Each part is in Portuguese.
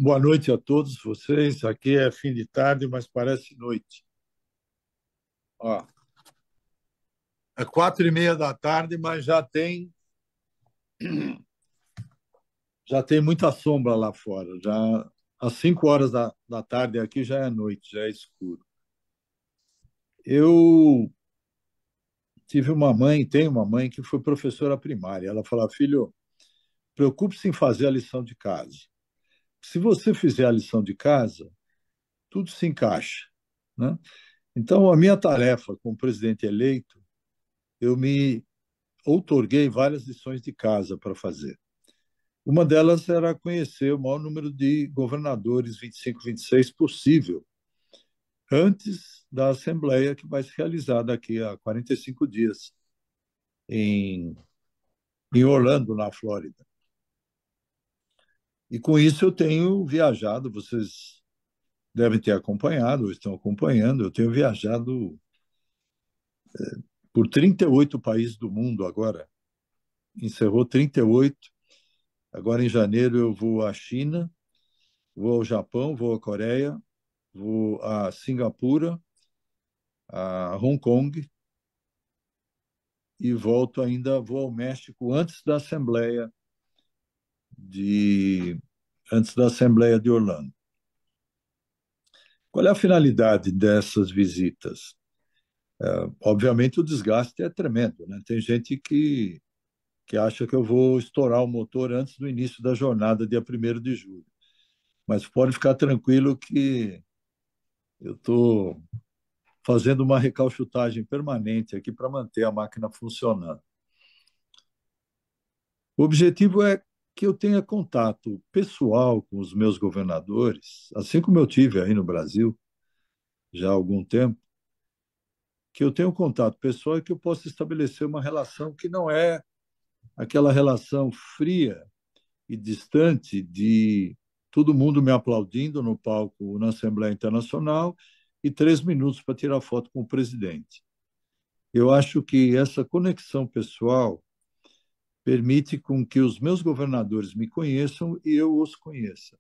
Boa noite a todos vocês. Aqui é fim de tarde, mas parece noite. Ó, é 4:30 da tarde, mas já tem muita sombra lá fora. Já às 5 horas da tarde aqui já é noite, já é escuro. Eu tenho uma mãe que foi professora primária. Ela fala, filho, preocupe-se em fazer a lição de casa. Se você fizer a lição de casa, tudo se encaixa, né? Então, a minha tarefa como presidente eleito, eu me outorguei várias lições de casa para fazer. Uma delas era conhecer o maior número de governadores 25, 26 possível, antes da Assembleia que vai se realizar daqui a 45 dias em, em Orlando, na Flórida. E com isso eu tenho viajado, vocês devem ter acompanhado, ou estão acompanhando, eu tenho viajado por 38 países do mundo agora. Encerrou 38. Agora em janeiro eu vou à China, vou ao Japão, vou à Coreia, vou a Singapura, a Hong Kong e vou ao México de antes da Assembleia de Orlando. Qual é a finalidade dessas visitas? Obviamente o desgaste é tremendo, né? Tem gente que acha que eu vou estourar o motor antes do início da jornada, dia 1º de julho. Mas pode ficar tranquilo que eu estou fazendo uma recalchutagem permanente aqui para manter a máquina funcionando. O objetivo é que eu tenha contato pessoal com os meus governadores, assim como eu tive aí no Brasil já há algum tempo, que eu tenha um contato pessoal e que eu possa estabelecer uma relação que não é aquela relação fria e distante de todo mundo me aplaudindo no palco na Assembleia Internacional e 3 minutos para tirar foto com o presidente. Eu acho que essa conexão pessoal permite com que os meus governadores me conheçam e eu os conheça.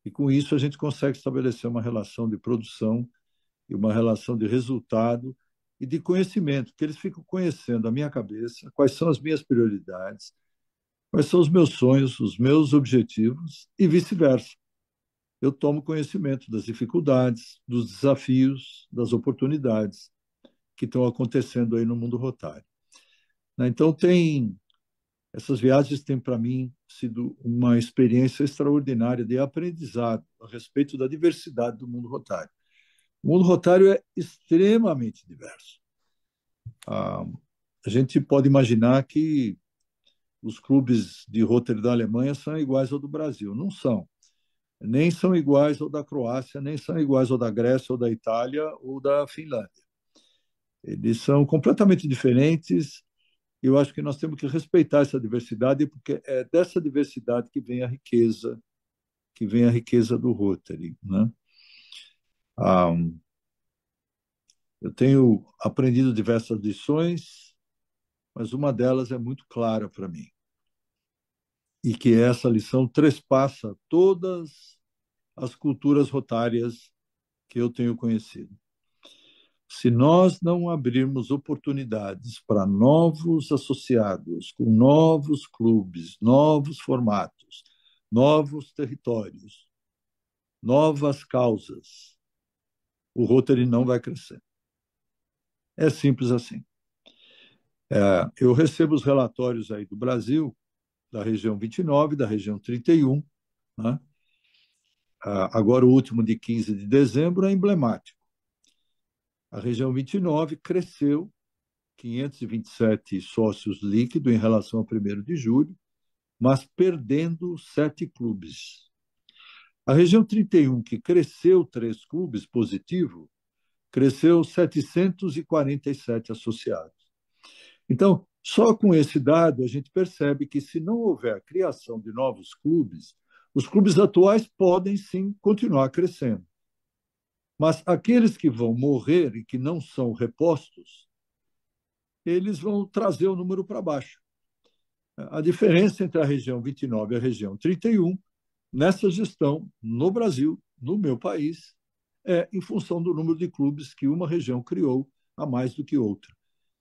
E com isso a gente consegue estabelecer uma relação de produção e uma relação de resultado e de conhecimento, que eles ficam conhecendo a minha cabeça, quais são as minhas prioridades, quais são os meus sonhos, os meus objetivos e vice-versa. Eu tomo conhecimento das dificuldades, dos desafios, das oportunidades que estão acontecendo aí no mundo rotário. Então, essas viagens têm, para mim, sido uma experiência extraordinária de aprendizado a respeito da diversidade do mundo rotário. O mundo rotário é extremamente diverso. A gente pode imaginar que os clubes de Rotary da Alemanha são iguais ao do Brasil. Não são. Nem são iguais ao da Croácia, nem são iguais ao da Grécia, ou da Itália, ou da Finlândia. Eles são completamente diferentes. Eu acho que nós temos que respeitar essa diversidade, porque é dessa diversidade que vem a riqueza do Rotary, né? Ah, eu tenho aprendido diversas lições, mas uma delas é muito clara para mim, e que essa lição trespassa todas as culturas rotárias que eu tenho conhecido. Se nós não abrirmos oportunidades para novos associados, com novos clubes, novos formatos, novos territórios, novas causas, o Rotary não vai crescer. É simples assim. Eu recebo os relatórios aí do Brasil, da região 29, da região 31, né? Agora o último de 15 de dezembro é emblemático. A região 29 cresceu 527 sócios líquidos em relação ao 1º de julho, mas perdendo 7 clubes. A região 31, que cresceu 3 clubes positivo, cresceu 747 associados. Então, só com esse dado, a gente percebe que, se não houver criação de novos clubes, os clubes atuais podem sim continuar crescendo. Mas aqueles que vão morrer e que não são repostos, eles vão trazer o número para baixo. A diferença entre a região 29 e a região 31 nessa gestão, no Brasil, no meu país, é em função do número de clubes que uma região criou a mais do que outra.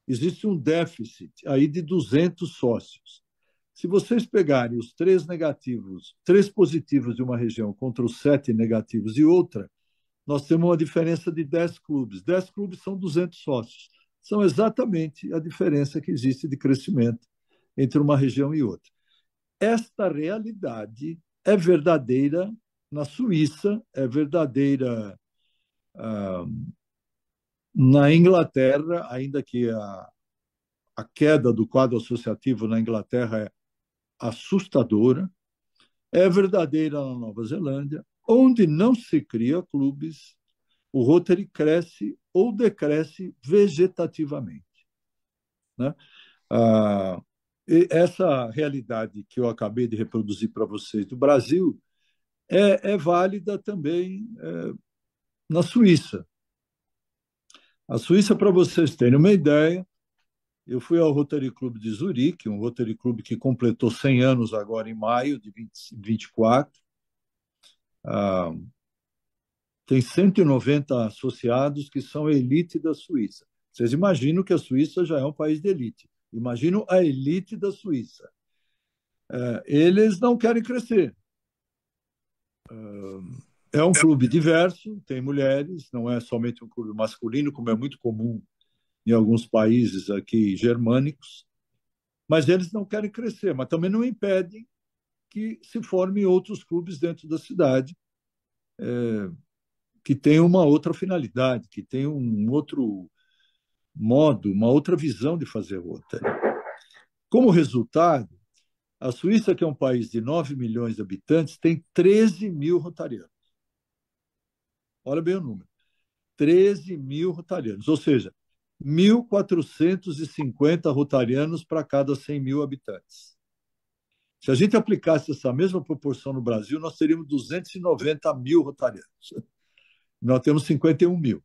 Existe um déficit aí de 200 sócios. Se vocês pegarem os 3 negativos, 3 positivos de uma região contra os 7 negativos de outra, nós temos uma diferença de 10 clubes. 10 clubes são 200 sócios. São exatamente a diferença que existe de crescimento entre uma região e outra. Esta realidade é verdadeira na Suíça, é verdadeira na Inglaterra, ainda que a queda do quadro associativo na Inglaterra é assustadora, é verdadeira na Nova Zelândia, onde não se cria clubes, o Rotary cresce ou decresce vegetativamente. Né? Ah, essa realidade que eu acabei de reproduzir para vocês do Brasil é válida também na Suíça. A Suíça, para vocês terem uma ideia, eu fui ao Rotary Club de Zurique, um Rotary Club que completou 100 anos agora em maio de 24. Ah, tem 190 associados que são a elite da Suíça. Vocês imaginam que a Suíça já é um país de elite. Imaginam a elite da Suíça. Eles não querem crescer. É um clube diverso, tem mulheres, não é somente um clube masculino, como é muito comum em alguns países aqui germânicos, mas eles não querem crescer, mas também não impedem que se formem outros clubes dentro da cidade, que tenham uma outra finalidade, que tenham um outro modo, uma outra visão de fazer Rotary. Como resultado, a Suíça, que é um país de 9 milhões de habitantes, tem 13 mil rotarianos. Olha bem o número. 13 mil rotarianos, ou seja, 1.450 rotarianos para cada 100 mil habitantes. Se a gente aplicasse essa mesma proporção no Brasil, nós teríamos 290 mil rotarianos. Nós temos 51 mil.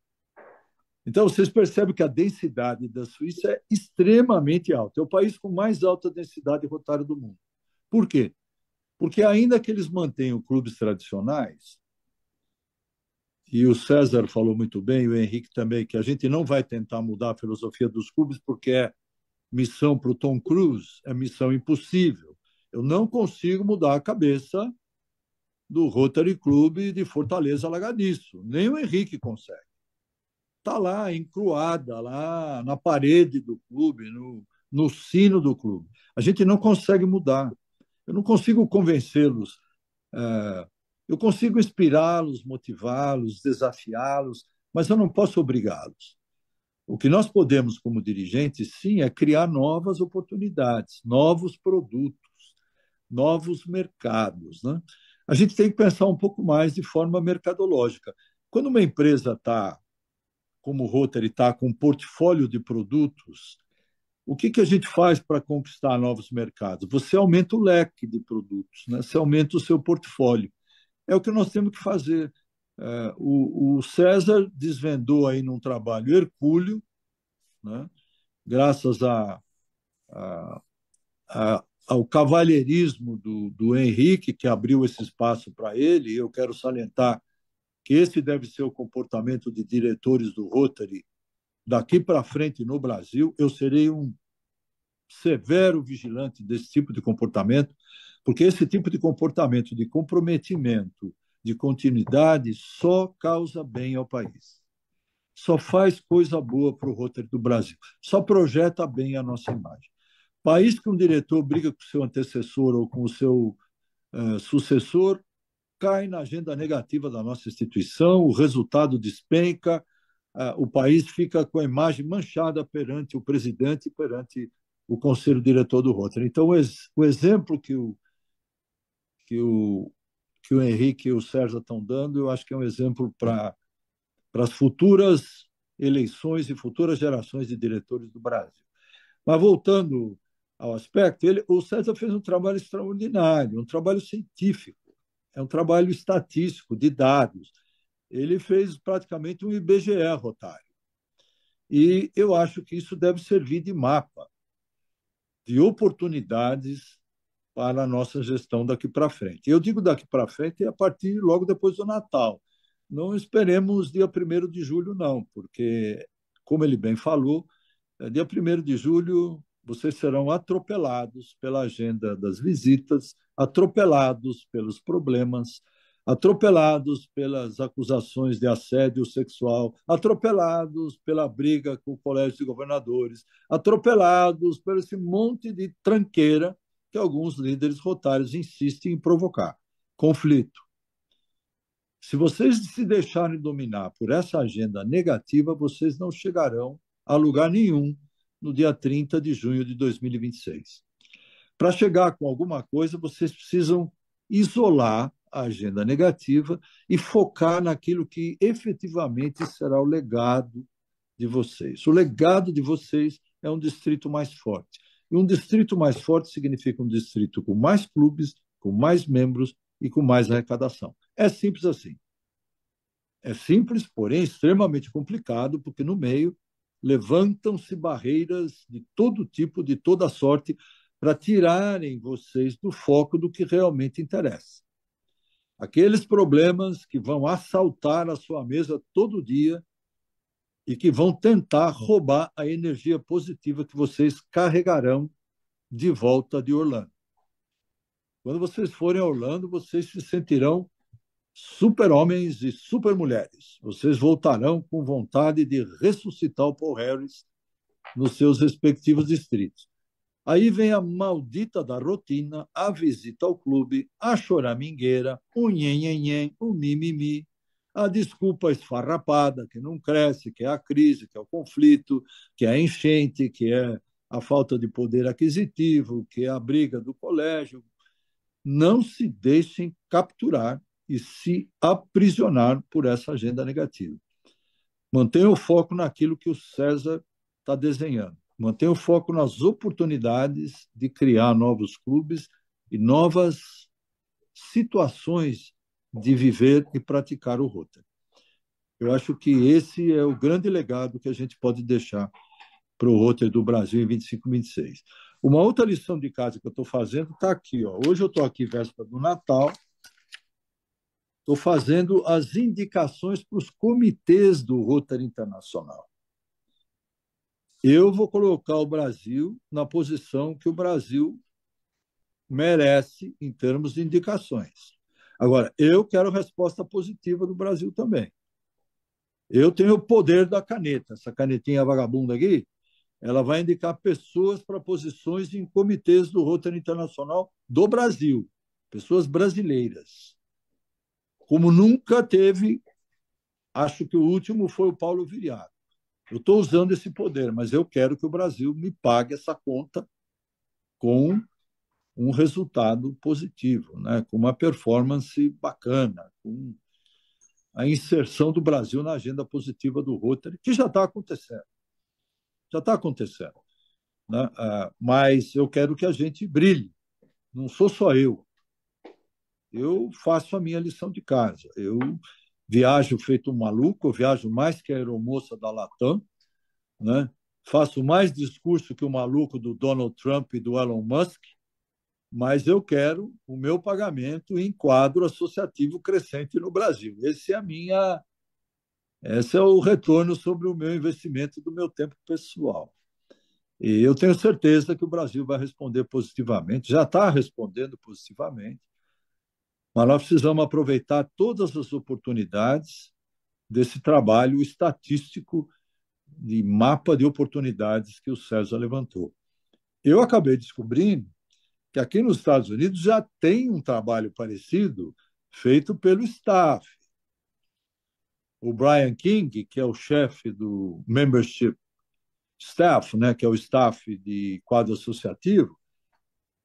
Então, vocês percebem que a densidade da Suíça é extremamente alta. É o país com mais alta densidade rotária do mundo. Por quê? Porque ainda que eles mantenham clubes tradicionais, e o César falou muito bem, e o Henrique também, que a gente não vai tentar mudar a filosofia dos clubes, porque é missão para o Tom Cruise, é missão impossível. Eu não consigo mudar a cabeça do Rotary Club de Fortaleza Lagadiço. Nem o Henrique consegue. Está lá, encruada, lá na parede do clube, no sino do clube. A gente não consegue mudar. Eu não consigo convencê-los. Eu consigo inspirá-los, motivá-los, desafiá-los, mas eu não posso obrigá-los. O que nós podemos, como dirigentes, sim, é criar novas oportunidades, novos produtos, novos mercados. Né? A gente tem que pensar um pouco mais de forma mercadológica. Quando uma empresa está, como o Rotary está, com um portfólio de produtos, o que a gente faz para conquistar novos mercados? Você aumenta o leque de produtos, né? Você aumenta o seu portfólio. É o que nós temos que fazer. O César desvendou aí num trabalho hercúleo, né? Graças ao cavalheirismo do Henrique, que abriu esse espaço para ele. Eu quero salientar que esse deve ser o comportamento de diretores do Rotary daqui para frente no Brasil. Eu serei um severo vigilante desse tipo de comportamento, porque esse tipo de comportamento de comprometimento, de continuidade, só causa bem ao país. Só faz coisa boa para o Rotary do Brasil. Só projeta bem a nossa imagem. País que um diretor briga com o seu antecessor ou com o seu sucessor, cai na agenda negativa da nossa instituição, o resultado despenca, o país fica com a imagem manchada perante o presidente e perante o conselho diretor do Rotary. Então, o exemplo que o, que o Henrique e o Sérgio estão dando, eu acho que é um exemplo para as futuras eleições e futuras gerações de diretores do Brasil. Mas voltando ao aspecto, o César fez um trabalho extraordinário, um trabalho científico, é um trabalho estatístico, de dados. Ele fez praticamente um IBGE rotário. E eu acho que isso deve servir de mapa, de oportunidades para a nossa gestão daqui para frente. Eu digo daqui para frente a partir logo depois do Natal. Não esperemos dia 1º de julho, não, porque, como ele bem falou, dia 1º de julho vocês serão atropelados pela agenda das visitas, atropelados pelos problemas, atropelados pelas acusações de assédio sexual, atropelados pela briga com o Colégio de Governadores, atropelados por esse monte de tranqueira que alguns líderes rotários insistem em provocar. Conflito. Se vocês se deixarem dominar por essa agenda negativa, vocês não chegarão a lugar nenhum no dia 30 de junho de 2026. Para chegar com alguma coisa, vocês precisam isolar a agenda negativa e focar naquilo que efetivamente será o legado de vocês. O legado de vocês é um distrito mais forte. E um distrito mais forte significa um distrito com mais clubes, com mais membros e com mais arrecadação. É simples assim. É simples, porém extremamente complicado, porque no meio levantam-se barreiras de todo tipo, de toda sorte, para tirarem vocês do foco do que realmente interessa. Aqueles problemas que vão assaltar a sua mesa todo dia e que vão tentar roubar a energia positiva que vocês carregarão de volta de Orlando. Quando vocês forem a Orlando, vocês se sentirão super-homens e super-mulheres. Vocês voltarão com vontade de ressuscitar o Paul Harris nos seus respectivos distritos. Aí vem a maldita da rotina, a visita ao clube, a choramingueira, o nhenhenhen, o mimimi, a desculpa esfarrapada, que não cresce, que é a crise, que é o conflito, que é a enchente, que é a falta de poder aquisitivo, que é a briga do colégio. Não se deixem capturar e se aprisionar por essa agenda negativa. Mantenha o foco naquilo que o César está desenhando. Mantenha o foco nas oportunidades de criar novos clubes e novas situações de viver e praticar o Rotary. Eu acho que esse é o grande legado que a gente pode deixar para o Rotary do Brasil em 25 e 26. Uma outra lição de casa que eu estou fazendo está aqui. Ó. Hoje eu estou aqui, véspera do Natal, estou fazendo as indicações para os comitês do Rotary Internacional. Eu vou colocar o Brasil na posição que o Brasil merece em termos de indicações. Agora, eu quero resposta positiva do Brasil também. Eu tenho o poder da caneta. Essa canetinha vagabunda aqui, ela vai indicar pessoas para posições em comitês do Rotary Internacional do Brasil, pessoas brasileiras. Como nunca teve, acho que o último foi o Paulo Viriato. Eu estou usando esse poder, mas eu quero que o Brasil me pague essa conta com um resultado positivo, né? Com uma performance bacana, com a inserção do Brasil na agenda positiva do Rotary, que já está acontecendo. Já está acontecendo. Né? Mas eu quero que a gente brilhe. Não sou só eu. Eu faço a minha lição de casa. Eu viajo feito um maluco, eu viajo mais que a aeromoça da Latam, né? Faço mais discurso que o maluco do Donald Trump e do Elon Musk, mas eu quero o meu pagamento em quadro associativo crescente no Brasil. Esse é o retorno sobre o meu investimento do meu tempo pessoal. E eu tenho certeza que o Brasil vai responder positivamente, já está respondendo positivamente, mas nós precisamos aproveitar todas as oportunidades desse trabalho estatístico de mapa de oportunidades que o César levantou. Eu acabei descobrindo que aqui nos Estados Unidos já tem um trabalho parecido feito pelo staff. O Brian King, que é o chefe do membership staff, né, que é o staff de quadro associativo,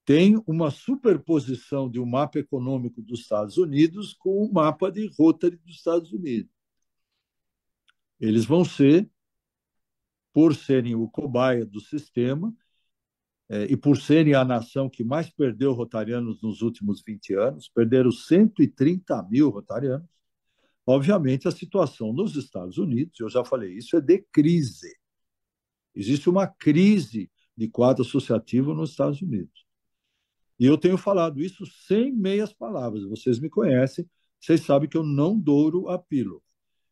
tem uma superposição de um mapa econômico dos Estados Unidos com o mapa de Rotary dos Estados Unidos. Eles vão ser, por serem o cobaia do sistema, e por serem a nação que mais perdeu rotarianos nos últimos 20 anos, perderam 130 mil rotarianos, obviamente a situação nos Estados Unidos, eu já falei isso, é de crise. Existe uma crise de quadro associativo nos Estados Unidos. E eu tenho falado isso sem meias palavras. Vocês me conhecem, vocês sabem que eu não douro a pílula.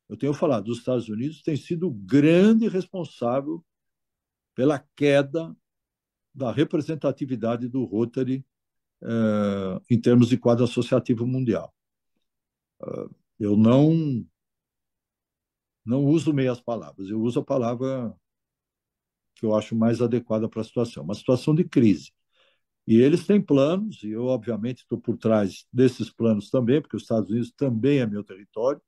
Eu tenho falado, os Estados Unidos tem sido o grande responsável pela queda da representatividade do Rotary em termos de quadro associativo mundial. Eu não uso meias palavras, eu uso a palavra que eu acho mais adequada para a situação, uma situação de crise. E eles têm planos, e eu, obviamente, estou por trás desses planos também, porque os Estados Unidos também é meu território.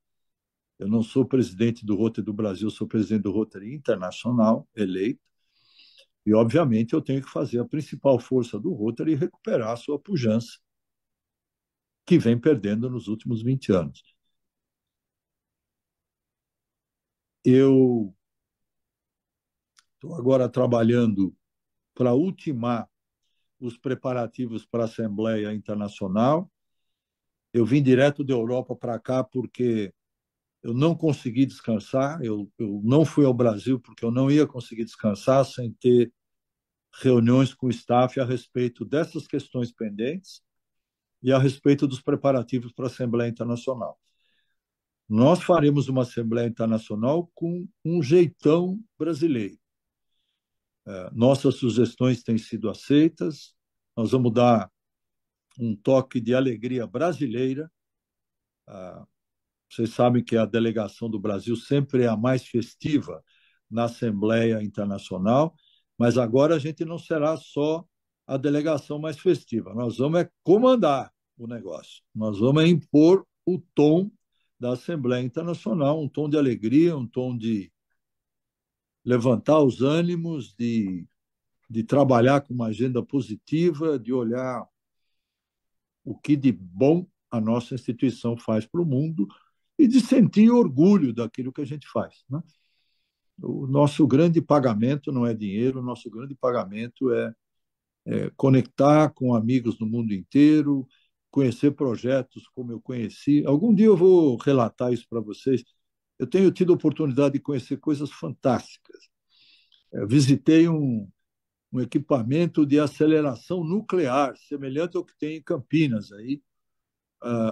Eu não sou presidente do Rotary do Brasil, sou presidente do Rotary Internacional, eleito. E, obviamente, eu tenho que fazer a principal força do Rotary e recuperar a sua pujança, que vem perdendo nos últimos 20 anos. Eu estou agora trabalhando para ultimar os preparativos para a Assembleia Internacional. Eu vim direto da Europa para cá porque eu não consegui descansar, eu não fui ao Brasil porque eu não ia conseguir descansar sem ter reuniões com o staff a respeito dessas questões pendentes e a respeito dos preparativos para a Assembleia Internacional. Nós faremos uma Assembleia Internacional com um jeitão brasileiro. Nossas sugestões têm sido aceitas, nós vamos dar um toque de alegria brasileira. Vocês sabem que a delegação do Brasil sempre é a mais festiva na Assembleia Internacional, mas agora a gente não será só a delegação mais festiva, nós vamos comandar o negócio, nós vamos impor o tom da Assembleia Internacional, um tom de alegria, um tom de levantar os ânimos, de trabalhar com uma agenda positiva, de olhar o que de bom a nossa instituição faz para o mundo e de sentir orgulho daquilo que a gente faz. Né? O nosso grande pagamento não é dinheiro, o nosso grande pagamento é conectar com amigos no mundo inteiro, conhecer projetos como eu conheci. Algum dia eu vou relatar isso para vocês. Eu tenho tido a oportunidade de conhecer coisas fantásticas. Eu visitei um equipamento de aceleração nuclear, semelhante ao que tem em Campinas, aí,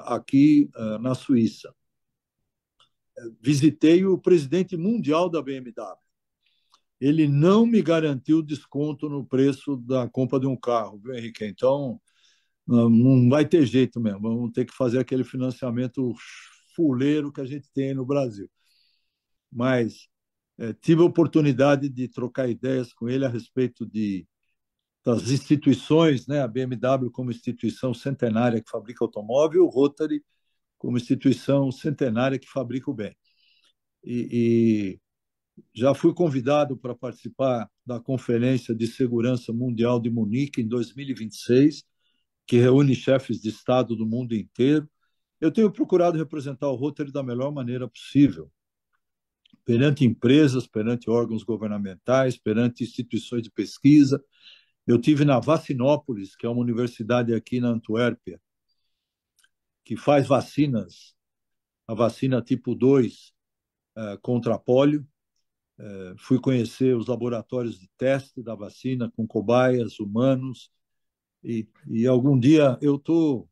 aqui na Suíça. Visitei o presidente mundial da BMW. Ele não me garantiu desconto no preço da compra de um carro, viu, Henrique? Então, não vai ter jeito mesmo. Vamos ter que fazer aquele financiamento fuleiro que a gente tem no Brasil. Mas tive a oportunidade de trocar ideias com ele a respeito das instituições, né? A BMW como instituição centenária que fabrica automóvel, o Rotary como instituição centenária que fabrica o bem. E já fui convidado para participar da Conferência de Segurança Mundial de Munique em 2026, que reúne chefes de Estado do mundo inteiro. Eu tenho procurado representar o Rotary da melhor maneira possível, perante empresas, perante órgãos governamentais, perante instituições de pesquisa. Eu tive na Vacinópolis, que é uma universidade aqui na Antuérpia, que faz vacinas, a vacina tipo 2 contra a polio. Fui conhecer os laboratórios de teste da vacina com cobaias, humanos, e algum dia eu estou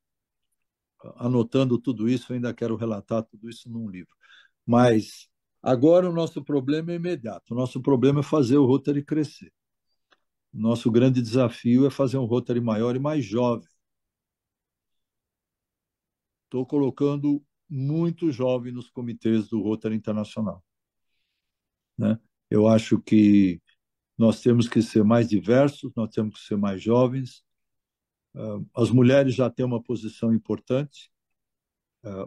anotando tudo isso, ainda quero relatar tudo isso num livro. Mas agora o nosso problema é imediato, o nosso problema é fazer o Rotary crescer. Nosso grande desafio é fazer um Rotary maior e mais jovem. Estou colocando muito jovem nos comitês do Rotary Internacional. Né? Eu acho que nós temos que ser mais diversos, nós temos que ser mais jovens. As mulheres já têm uma posição importante.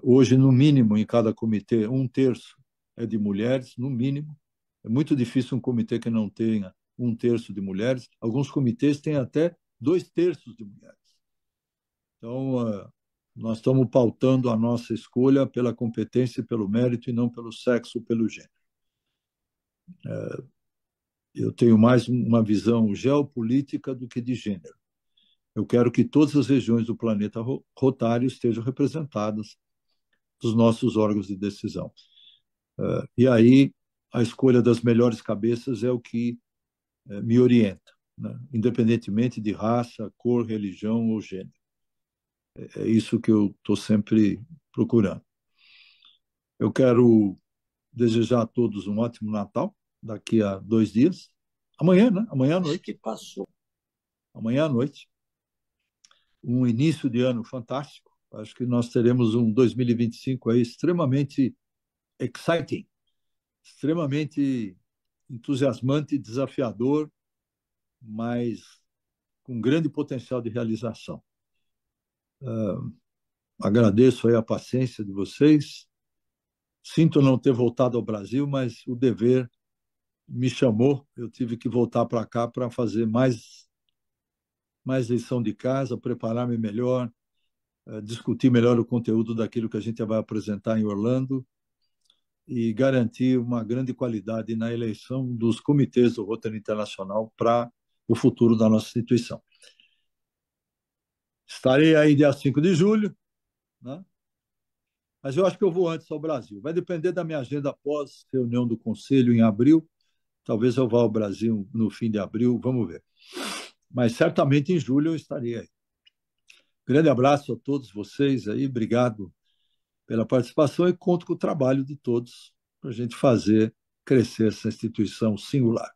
Hoje, no mínimo, em cada comitê, 1/3 é de mulheres, no mínimo. É muito difícil um comitê que não tenha 1/3 de mulheres. Alguns comitês têm até 2/3 de mulheres. Então, nós estamos pautando a nossa escolha pela competência e pelo mérito e não pelo sexo ou pelo gênero. Eu tenho mais uma visão geopolítica do que de gênero. Eu quero que todas as regiões do planeta rotário estejam representadas dos nossos órgãos de decisão. E aí, a escolha das melhores cabeças é o que me orienta. né? Independentemente de raça, cor, religião ou gênero. É isso que eu estou sempre procurando. Eu quero desejar a todos um ótimo Natal, daqui a 2 dias. Amanhã, né? Amanhã à Acho noite. que passou. Amanhã à noite. Um início de ano fantástico. Acho que nós teremos um 2025 aí extremamente exciting, extremamente entusiasmante, desafiador, mas com grande potencial de realização. Agradeço aí a paciência de vocês. Sinto não ter voltado ao Brasil, mas o dever me chamou. Eu tive que voltar para cá para fazer mais lição de casa, preparar-me melhor, discutir melhor o conteúdo daquilo que a gente vai apresentar em Orlando e garantir uma grande qualidade na eleição dos comitês do Rotary Internacional para o futuro da nossa instituição. Estarei aí dia 5 de julho, né? Mas eu acho que eu vou antes ao Brasil. Vai depender da minha agenda após reunião do Conselho em abril. Talvez eu vá ao Brasil no fim de abril, vamos ver. Mas certamente em julho eu estarei aí. Grande abraço a todos vocês aí, obrigado pela participação e conto com o trabalho de todos para a gente fazer crescer essa instituição singular.